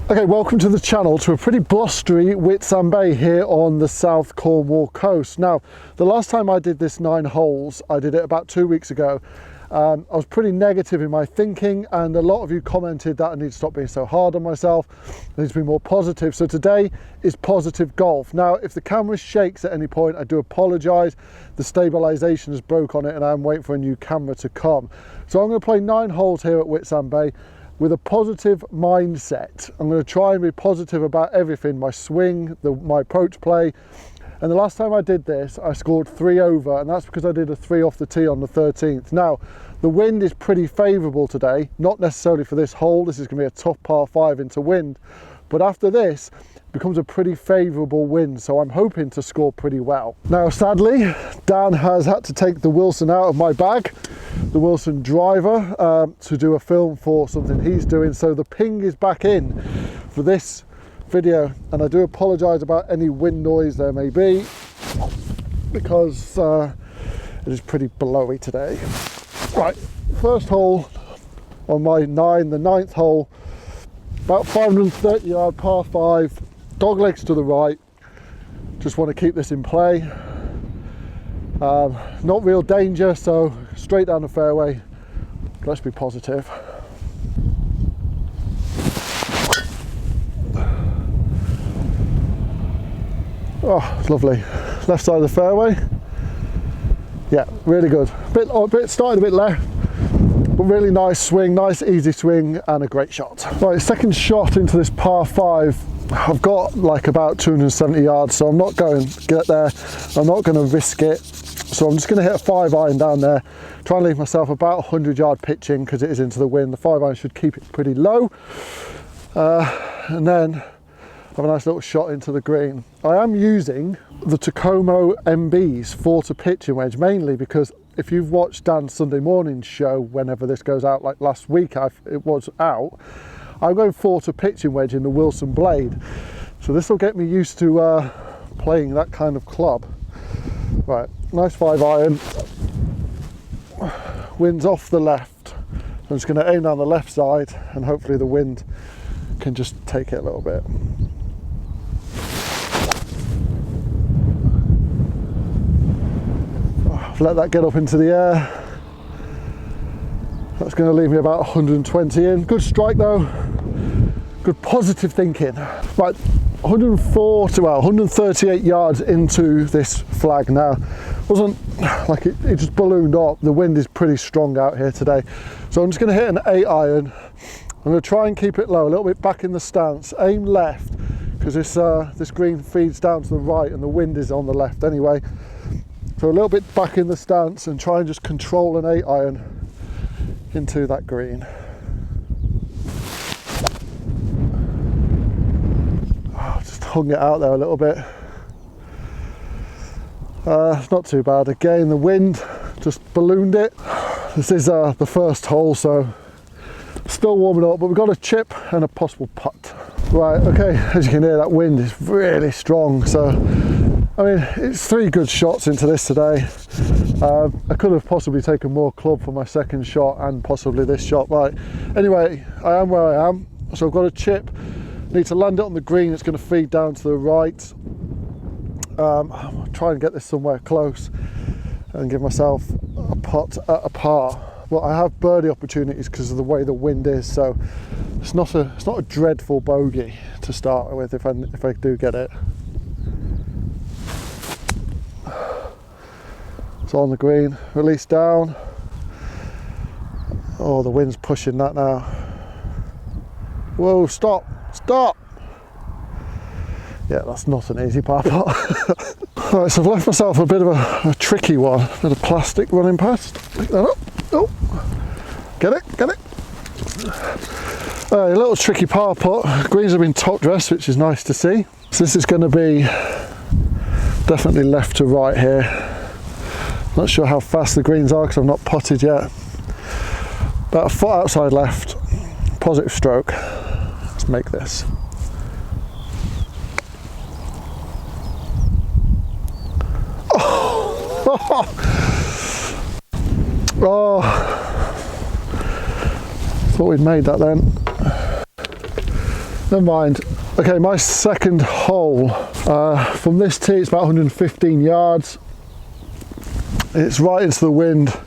Okay, welcome to the channel, to a pretty blustery Whitsunday here on the South Cornwall coast. Now, the last time I did this 9 holes, I did it about 2 weeks ago. I was pretty negative in my thinking, and a lot of you commented that I need to stop being so hard on myself, I need to be more positive. So today is positive golf. Now, if the camera shakes at any point, I do apologise. The stabilisation has broke on it and I'm waiting for a new camera to come. So I'm going to play 9 holes here at Whitsunday with a positive mindset. I'm going to try and be positive about everything, my swing, my approach play. And the last time I did this, I scored 3 over, and that's because I did a 3 off the tee on the 13th. Now, the wind is pretty favourable today, not necessarily for this hole. This is going to be a tough par 5 into wind. But after this, it becomes a pretty favourable wind, so I'm hoping to score pretty well. Now, sadly, Dan has had to take the Wilson out of my bag, the Wilson driver, to do a film for something he's doing. So the ping is back in for this video, and I do apologise about any wind noise there may be, because it is pretty blowy today. Right, first hole on my 9, the 9th hole, about 530 yard par 5, dog legs to the right. Just want to keep this in play. Not real danger, so straight down the fairway. Let's be positive. Oh, it's lovely. Left side of the fairway. Yeah, really good. Started a bit left, but really nice swing, nice easy swing, and a great shot. Right, second shot into this par 5. I've got like about 270 yards, so I'm not going to get there. I'm not going to risk it. So I'm just going to hit a 5-iron down there, try and leave myself about 100 yard pitching, because it is into the wind. The 5-iron should keep it pretty low. And then have a nice little shot into the green. I am using the Takomo MBs 4 to pitching wedge, mainly because if you've watched Dan's Sunday morning show, whenever this goes out, like last week it was out, I'm going 4 to pitching wedge in the Wilson blade. So this will get me used to playing that kind of club. Right, nice 5-iron. Wind's off the left. I'm just going to aim down the left side, and hopefully the wind can just take it a little bit. I've let that get up into the air. That's going to leave me about 120 in. Good strike though. Good positive thinking. Right, 138 yards into this flag now. Wasn't like it just ballooned up. The wind is pretty strong out here today. So I'm just going to hit an 8-iron. I'm going to try and keep it low, a little bit back in the stance. Aim left, because this green feeds down to the right and the wind is on the left anyway. So a little bit back in the stance and try and just control an 8-iron into that green. Just hung it out there a little bit. It's not too bad. Again, the wind just ballooned it. This is the first hole, so still warming up, but we've got a chip and a possible putt. Right, okay, as you can hear, that wind is really strong. So, I mean, it's 3 good shots into this today. I could have possibly taken more club for my second shot and possibly this shot. Right, anyway, I am where I am. So I've got a chip. Need to land it on the green. It's going to feed down to the right. I'll try and get this somewhere close and give myself a putt at a par. Well, I have birdie opportunities because of the way the wind is, so it's not a dreadful bogey to start with if I do get it. It's on the green, release down. Oh, the wind's pushing that now. Whoa, stop. Yeah, that's not an easy par putt. Right, so I've left myself a bit of a tricky one. A bit of plastic running past. Pick that up. Oh, get it. A little tricky par putt. Greens have been top dressed, which is nice to see. So this is going to be definitely left to right here. Not sure how fast the greens are because I've not putted yet. About a foot outside left. Positive stroke. Let's make this. Oh, thought we'd made that then. Never mind. Okay, my second hole. From this tee, it's about 115 yards. It's right into the wind.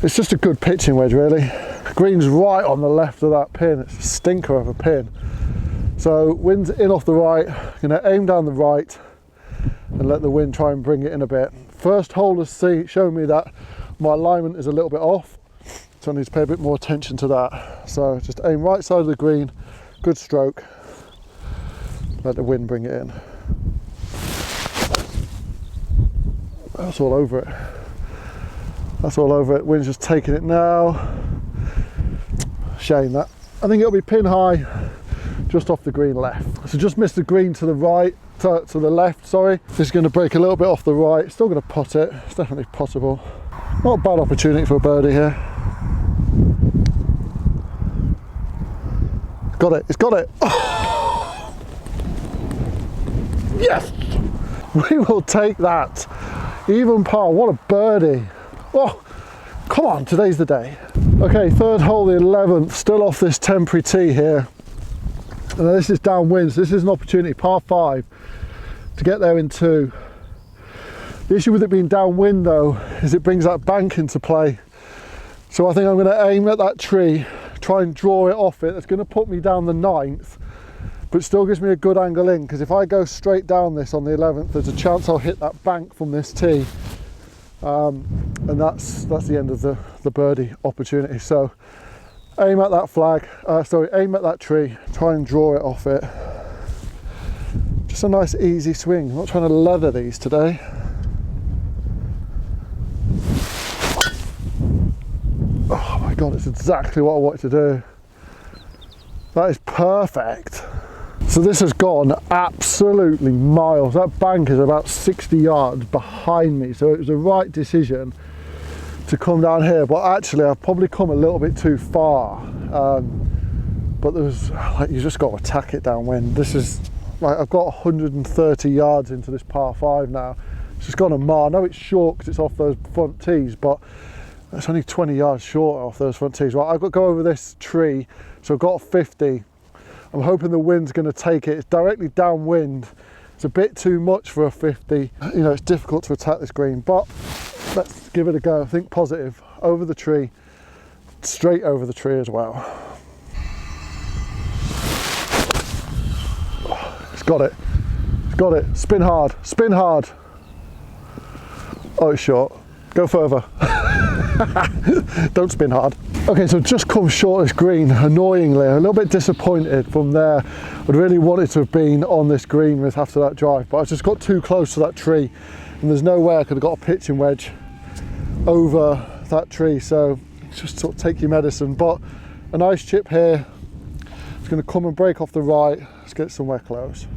It's just a good pitching wedge, really. Green's right on the left of that pin. It's a stinker of a pin. So wind's in off the right. Gonna aim down the right and let the wind try and bring it in a bit. First hole has shown me that my alignment is a little bit off, so I need to pay a bit more attention to that. So just aim right side of the green, good stroke. Let the wind bring it in. That's all over it. That's all over it. Wind's just taking it now. Shame that. I think it'll be pin high, just off the green left. So just missed the green to the right, to the left, sorry. This is going to break a little bit off the right. Still going to putt it. It's definitely puttable. Not a bad opportunity for a birdie here. Got it. It's got it. Oh. Yes! We will take that. Even par. What a birdie. Oh, come on. Today's the day. Okay, third hole, the 11th. Still off this temporary tee here. And this is downwind, so this is an opportunity, par 5, to get there in 2. The issue with it being downwind though is it brings that bank into play. So I think I'm going to aim at that tree, try and draw it off it. It's going to put me down the 9th, but still gives me a good angle in, because if I go straight down this on the 11th, there's a chance I'll hit that bank from this tee. And that's the end of the birdie opportunity. So aim at that flag, aim at that tree, try and draw it off it. Just a nice easy swing. I'm not trying to leather these today. Oh my God, it's exactly what I wanted to do. That is perfect. So this has gone absolutely miles. That bank is about 60 yards behind me. So it was the right decision to come down here, but actually I've probably come a little bit too far. But there's like, you just got to attack it downwind. This is like, I've got 130 yards into this par 5 now. It's just gone a mile. I know it's short because it's off those front tees, but it's only 20 yards short off those front tees. Right, I've got to go over this tree, so I've got 50. I'm hoping the wind's going to take it. It's directly downwind. It's a bit too much for a 50. You know, it's difficult to attack this green, but let's give it a go. Think positive. Over the tree, straight over the tree as well. It's got it. It's got it. Spin hard. Spin hard. Oh, it's short. Go further. Don't spin hard. Okay, so just come short this green, annoyingly. A little bit disappointed from there. I'd really wanted to have been on this green with after that drive, but I just got too close to that tree and there's no way I could have got a pitching wedge over that tree. So just sort of take your medicine, but a nice chip here. It's going to come and break off the right. Let's get somewhere close.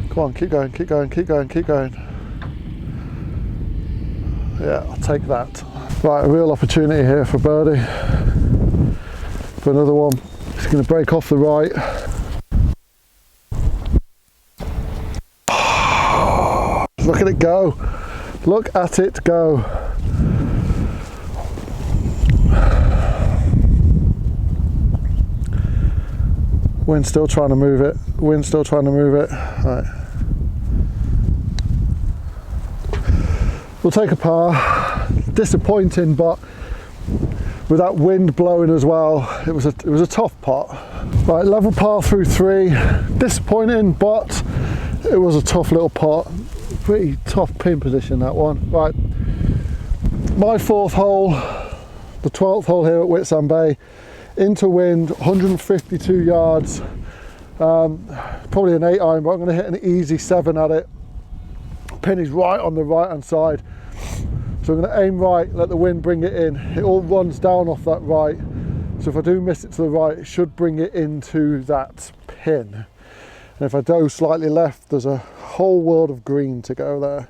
Come on, keep going, keep going, keep going, keep going. Yeah, I'll take that. Right, a real opportunity here for birdie. For another one. It's going to break off the right. Look at it go. Look at it go. Wind's still trying to move it. Wind's still trying to move it. Right. We'll take a par. Disappointing, but with that wind blowing as well, it was a tough putt. Right, level par through 3. Disappointing, but it was a tough little putt. Pretty tough pin position, that one. Right, my 4th hole, the 12th hole here at Whitsand Bay. Into wind, 152 yards. Probably an 8 iron, but I'm going to hit an easy 7 at it. Pin is right on the right hand side, so I'm going to aim right, let the wind bring it in. It all runs down off that right, so if I do miss it to the right, it should bring it into that pin. And if I go slightly left, there's a whole world of green to go there.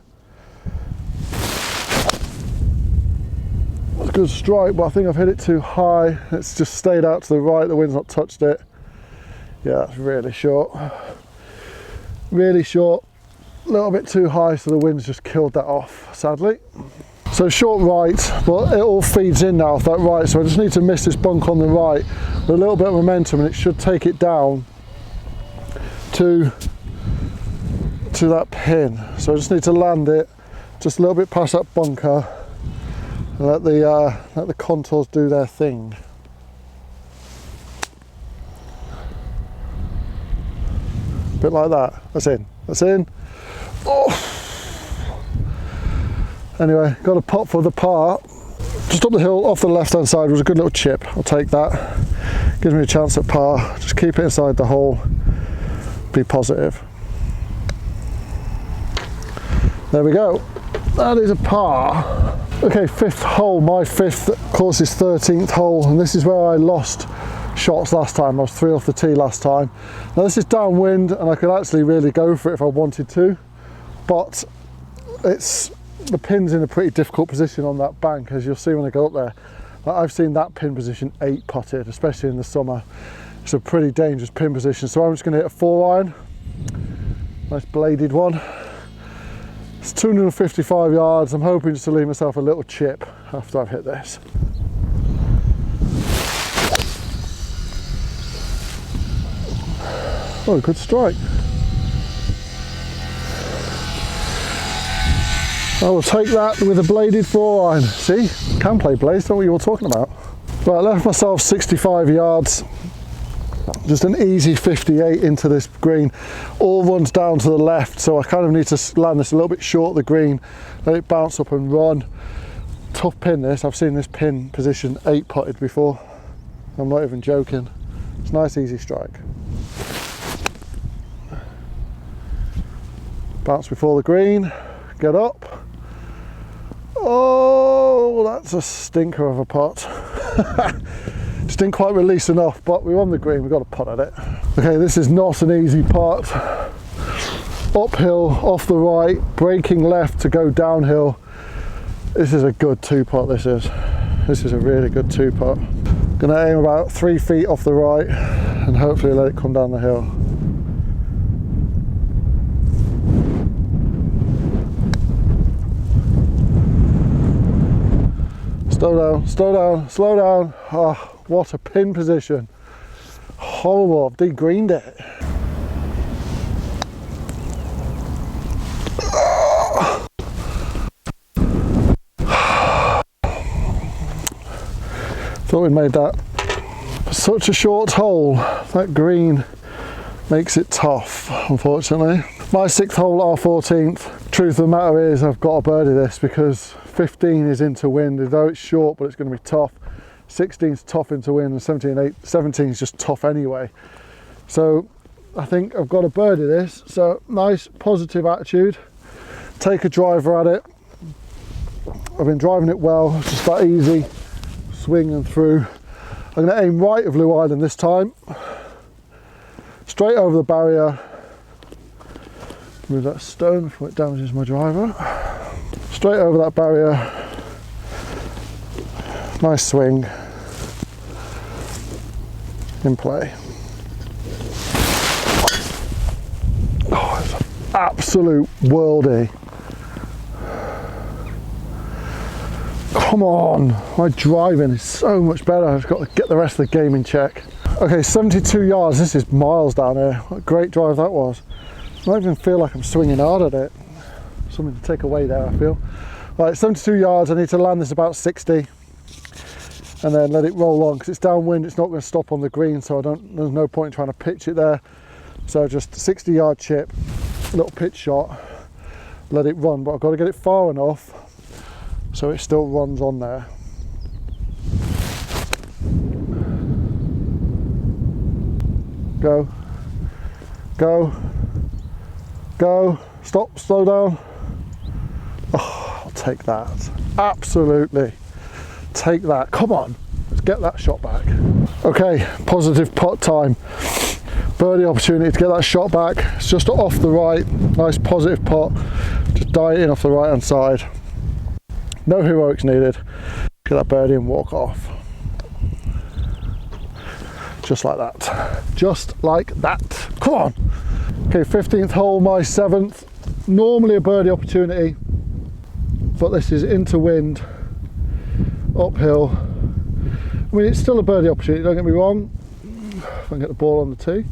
It's a good strike, but I think I've hit it too high. It's just stayed out to the right, the wind's not touched it. Yeah, that's really short. Really short. A little bit too high, so the wind's just killed that off, sadly. So short right, but it all feeds in now off that right, so I just need to miss this bunk on the right with a little bit of momentum, and it should take it down to that pin. So I just need to land it just a little bit past that bunker and let the contours do their thing. A bit like that. That's in. That's in. Oh. Anyway, got a pot for the par. Just up the hill off the left hand side was a good little chip. I'll take that. Gives me a chance at par. Just keep it inside the hole. Be positive. There we go. That is a par. Okay, fifth hole. My fifth, course's 13th hole, and this is where I lost shots last time. I was 3 off the tee last time. Now this is downwind, and I could actually really go for it if I wanted to, but the pin's in a pretty difficult position on that bank, as you'll see when I go up there. I've seen that pin position 8 putted, especially in the summer. It's a pretty dangerous pin position, so I'm just going to hit a 4-iron. Nice bladed one. It's 255 yards. I'm hoping just to leave myself a little chip after I've hit this. Oh, good strike. I will take that with a bladed 4-iron. See, can play blades, don't what you were talking about. Right, I left myself 65 yards. Just an easy 58 into this green. All runs down to the left, so I kind of need to land this a little bit short of the green, let it bounce up and run. Tough pin this. I've seen this pin position 8 putted before. I'm not even joking. It's a nice easy strike. Bounce before the green, get up. Oh, that's a stinker of a putt. Just didn't quite release enough, but we're on the green, we've got to putt at it. Okay, this is not an easy putt. Uphill, off the right, braking left to go downhill. This is a good 2-putt, this is. This is a really good 2-putt. Gonna aim about 3 feet off the right and hopefully let it come down the hill. Slow down, slow down, slow down. Oh, what a pin position. Horrible, I've de-greened it. Thought we'd made that. Such a short hole. That green makes it tough, unfortunately. My 6th hole, our 14th. Truth of the matter is I've got to birdie this because 15 is into wind, although it's short, but it's going to be tough. 16 is tough into wind, and 17 is just tough anyway. So I think I've got to birdie this. So nice positive attitude. Take a driver at it. I've been driving it well, it's just that easy. Swing and through. I'm going to aim right of Lou Island this time. Straight over the barrier. Move that stone before it damages my driver. Straight over that barrier. Nice swing. In play. Oh, it's an absolute worldie. Come on, my driving is so much better. I've got to get the rest of the game in check. Okay, 72 yards, this is miles down here. What a great drive that was. I don't even feel like I'm swinging hard at it. Something to take away there, I feel. Right, 72 yards, I need to land this about 60 and then let it roll on because it's downwind, it's not going to stop on the green, so there's no point in trying to pitch it there. So just 60-yard chip, little pitch shot, let it run, but I've got to get it far enough so it still runs on there. Go, go, go, stop, slow down. Oh, I'll take that. Absolutely. Take that. Come on, let's get that shot back. Okay, positive putt time. Birdie opportunity to get that shot back. It's just off the right. Nice positive putt. Just dive it in off the right hand side. No heroics needed. Get that birdie and walk off. Just like that. Just like that. Come on. Okay, 15th hole, my 7th. Normally a birdie opportunity. but this is into wind, uphill. I mean, it's still a birdie opportunity, don't get me wrong. If I can get the ball on the tee.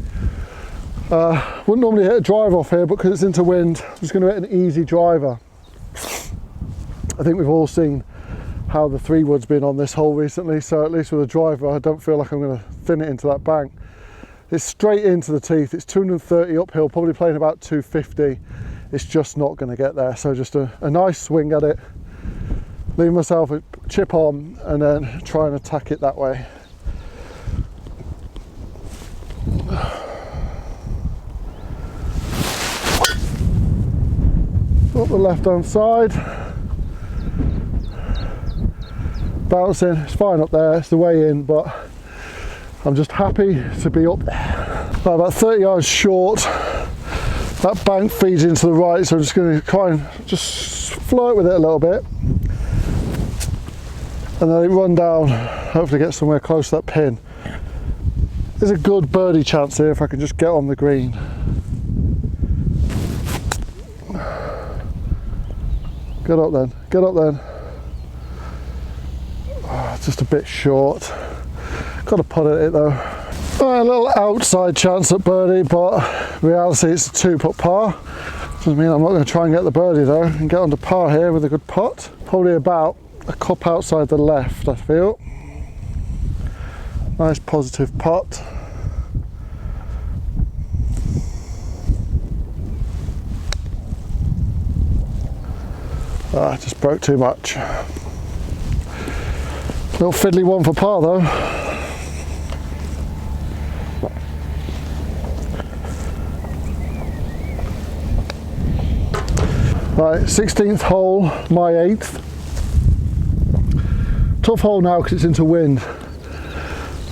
Wouldn't normally hit a drive off here, but because it's into wind, I'm just going to hit an easy driver. I think we've all seen how the 3-wood's been on this hole recently, so at least with a driver I don't feel like I'm going to thin it into that bank. It's straight into the teeth. It's 230 uphill, probably playing about 250. It's just not going to get there, so just a nice swing at it, leave myself a chip on and then try and attack it that way. Up the left hand side, bouncing, it's fine up there, it's the way in, but I'm just happy to be up there. About 30 yards short, that bank feeds into the right, so I'm just going to try and just flirt with it a little bit, and then run down, hopefully get somewhere close to that pin. There's a good birdie chance here if I can just get on the green. Get up then, get up then. Oh, just a bit short. Got to put it though. A little outside chance at birdie, but reality it's a 2-putt par. Doesn't mean I'm not going to try and get the birdie though and get onto par here with a good putt. Probably about a cup outside the left, I feel. Nice positive putt. I just broke too much. Little fiddly one for par though. Right, 16th hole, my 8th. Tough hole now because it's into wind.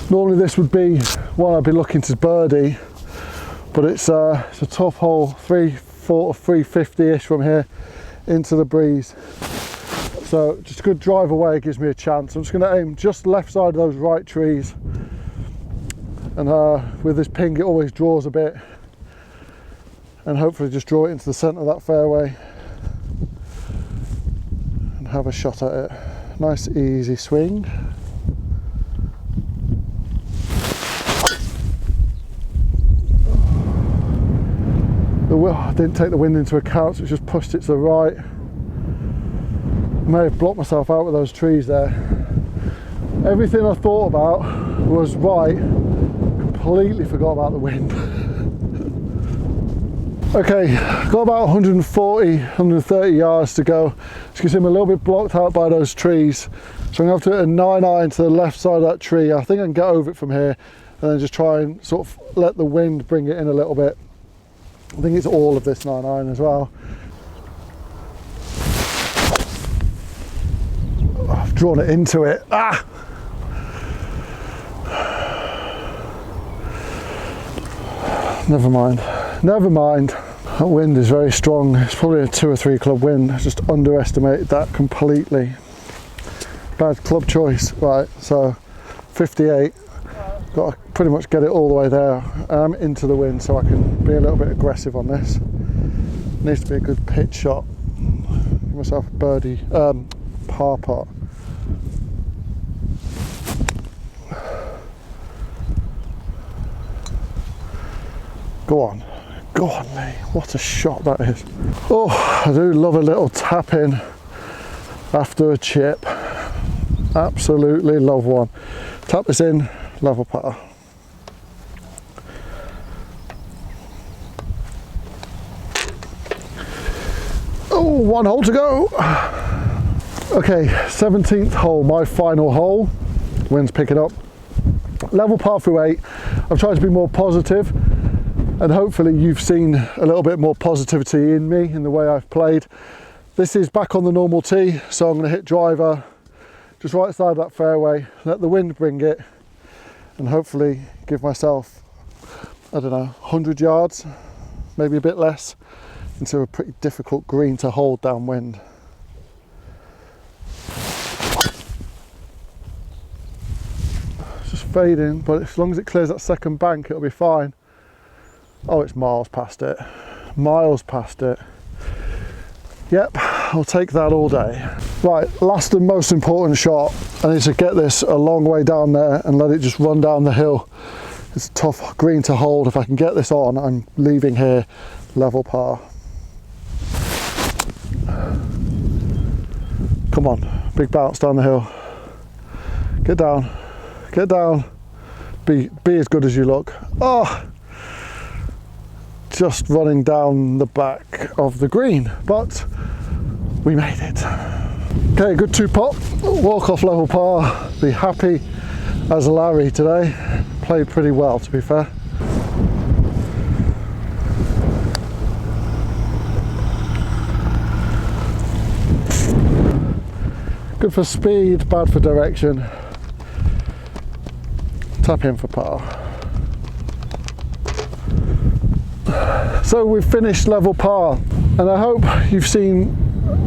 Normally this would be one I'd be looking to birdie, but it's a tough hole, 350-ish from here into the breeze. So just a good drive away gives me a chance. I'm just going to aim just left side of those right trees, and with this ping it always draws a bit, and hopefully just draw it into the centre of that fairway and have a shot at it. Nice easy swing. I didn't take the wind into account, so it just pushed it to the right. May have blocked myself out with those trees there. Everything I thought about was right, completely forgot about the wind. Okay, got about 140, 130 yards to go. As you can see, I'm a little bit blocked out by those trees, so I'm going to have to hit a 9-iron to the left side of that tree. I think I can get over it from here and then just try and sort of let the wind bring it in a little bit. I think it's all of this 9-iron as well. I've drawn it into it. Ah! Never mind. Never mind. That wind is very strong. It's probably a 2 or 3 club wind. I just underestimated that completely. Bad club choice. Right, so 58. Got to pretty much get it all the way there. Into the wind so I can be a little bit aggressive on this. Needs to be a good pitch shot. Give myself a birdie, par putt. Go on, mate. What a shot that is. Oh, I do love a little tap in after a chip. Absolutely love one. Tap this in, level putter. Oh, 1 hole to go. Okay, 17th hole, my final hole. Wind's picking up. Level par through 8. I've tried to be more positive, and hopefully you've seen a little bit more positivity in me in the way I've played. This is back on the normal tee, so I'm going to hit driver just right side of that fairway, let the wind bring it, and hopefully give myself, I don't know, 100 yards, maybe a bit less, into a pretty difficult green to hold downwind. It's just fading, but as long as it clears that second bank, it'll be fine. Oh, it's miles past it. Miles past it. Yep, I'll take that all day. Right, last and most important shot. I need to get this a long way down there and let it just run down the hill. It's a tough green to hold. If I can get this on, I'm leaving here level par. Come on, big bounce down the hill. Get down, get down. Be as good as you look. Oh, just running down the back of the green, but we made it. Okay, good 2-putt, walk off level par. Be happy as Larry today. Played pretty well, to be fair. Good for speed, bad for direction. Tap in for par. So we've finished level par, and I hope you've seen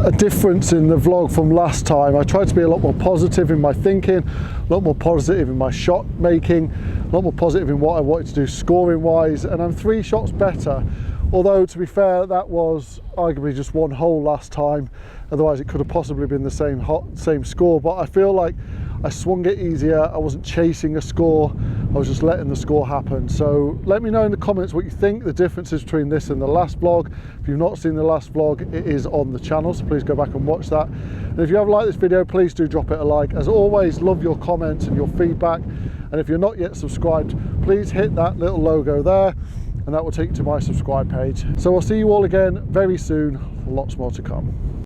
a difference in the vlog from last time. I tried to be a lot more positive in my thinking, a lot more positive in my shot making, a lot more positive in what I wanted to do scoring wise, and I'm 3 shots better. Although, to be fair, that was arguably just 1 hole last time. Otherwise it could have possibly been the same score, but I feel like I swung it easier. I wasn't chasing a score, I was just letting the score happen. So let me know in the comments what you think the difference is between this and the last vlog. If you've not seen the last vlog, it is on the channel, so please go back and watch that. And if you have liked this video, please do drop it a like. As always, love your comments and your feedback. And if you're not yet subscribed, please hit that little logo there, and that will take you to my subscribe page. So I'll see you all again very soon. Lots more to come.